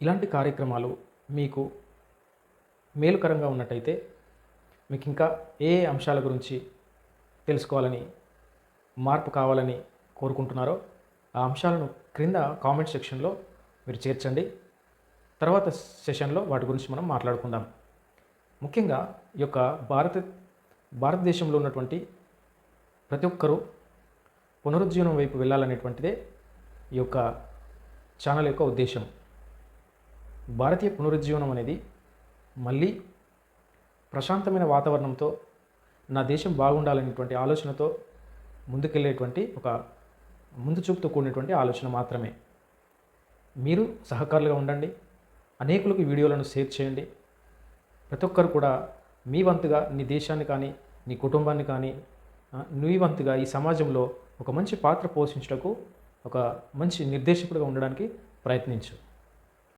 ఇలాంటి కార్యక్రమాలు మీకు మేలుకరంగా ఉన్నట్టయితే మీకు ఇంకా ఏ అంశాల గురించి తెలుసుకోవాలని, మార్పు కావాలని కోరుకుంటున్నారో ఆ అంశాలను క్రింద కామెంట్ సెక్షన్లో మీరు చేర్చండి. తర్వాత సెషన్లో వాటి గురించి మనం మాట్లాడుకుందాం. ముఖ్యంగా ఈ యొక్క భారతదేశంలో ఉన్నటువంటి ప్రతి ఒక్కరూ పునరుజ్జీవనం వైపు వెళ్ళాలనేటువంటిదే ఈ యొక్క ఛానల్ యొక్క ఉద్దేశం. భారతీయ పునరుజ్జీవనం అనేది మళ్ళీ ప్రశాంతమైన వాతావరణంతో నా దేశం బాగుండాలనేటువంటి ఆలోచనతో ముందుకెళ్ళేటువంటి ఒక ముందు చూపుతో కూడినటువంటి ఆలోచన మాత్రమే. మీరు సహకారులుగా ఉండండి. అనేకులకు ఈ వీడియోలను షేర్ చేయండి. ప్రతి ఒక్కరు కూడా మీ వంతుగా నీ దేశాన్ని కానీ, నీ కుటుంబాన్ని కానీ, నీ వంతుగా ఈ సమాజంలో ఒక మంచి పాత్ర పోషించుటకు ఒక మంచి నిర్దేశకుడిగా ఉండడానికి ప్రయత్నించు.